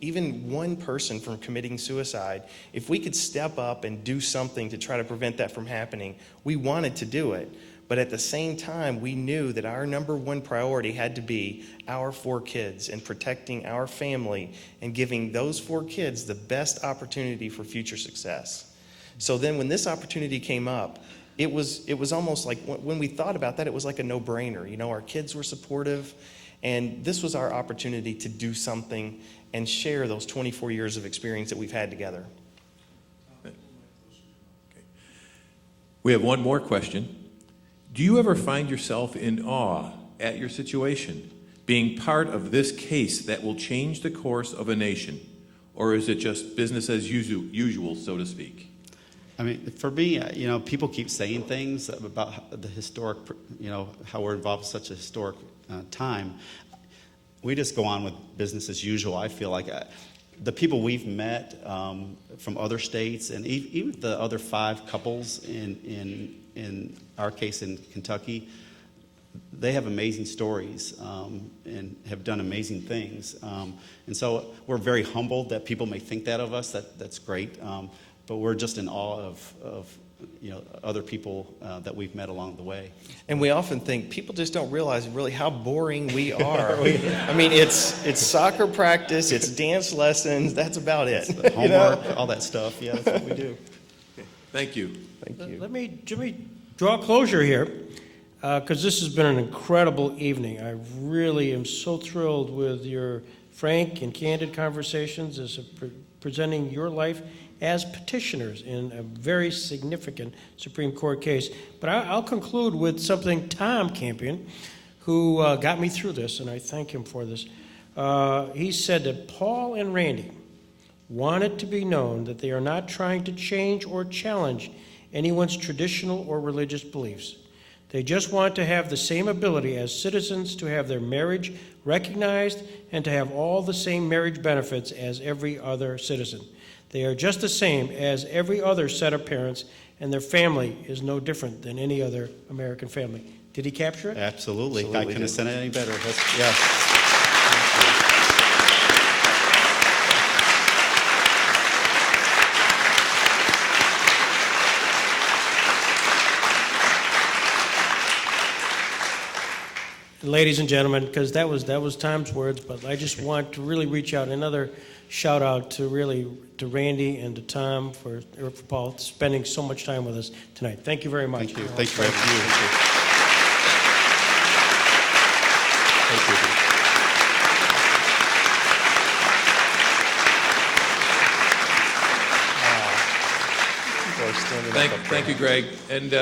even one person from committing suicide. If we could step up and do something to try to prevent that from happening, we wanted to do it. But at the same time, we knew that our number one priority had to be our 4 kids and protecting our family and giving those 4 kids the best opportunity for future success. So then when this opportunity came up, it was almost like, when we thought about that, it was like a no-brainer. Our kids were supportive, and this was our opportunity to do something and share those 24 years of experience that we've had together. Okay. We have one more question. Do you ever find yourself in awe at your situation, being part of this case that will change the course of a nation? Or is it just business as usual, so to speak? I mean, for me, people keep saying things about the historic, how we're involved in such a historic time. We just go on with business as usual. I feel like the people we've met from other states, and even the other 5 couples in our case in Kentucky, they have amazing stories and have done amazing things. And so we're very humbled that people may think that of us. That's great. But we're just in awe of other people that we've met along the way. And we often think people just don't realize really how boring we are. I mean, it's soccer practice, it's dance lessons, that's about it. Homework, all that stuff. Yeah, that's what we do. Thank you. Thank you. Let me draw closure here, because this has been an incredible evening. I really am so thrilled with your frank and candid conversations, as presenting your life as petitioners in a very significant Supreme Court case. But I'll conclude with something Tom Campion, who got me through this, and I thank him for this. He said that Paul and Randy want it to be known that they are not trying to change or challenge anyone's traditional or religious beliefs. They just want to have the same ability as citizens to have their marriage recognized and to have all the same marriage benefits as every other citizen. They are just the same as every other set of parents, and their family is no different than any other American family. Did he capture it? Absolutely. I Absolutely couldn't have did. said it any better. Yes. Ladies and gentlemen, because that was Tom's words, but I just want to really reach out, another shout out to Randy and to Tom for Paul spending so much time with us tonight. Thank you very much. Thank you. Thank you for having me. Thank you, Greg. And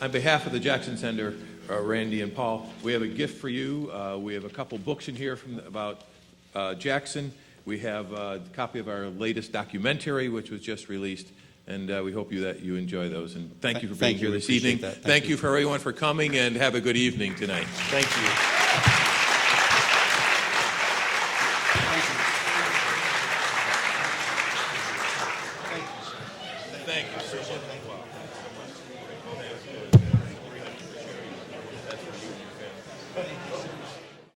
on behalf of the Jackson Center, Randy and Paul, we have a gift for you. We have a couple books in here about Jackson. We have a copy of our latest documentary, which was just released, and we hope that you enjoy those. And thank you for being here this evening. Thank you for everyone for coming, and have a good evening tonight. Thank you. Thank you.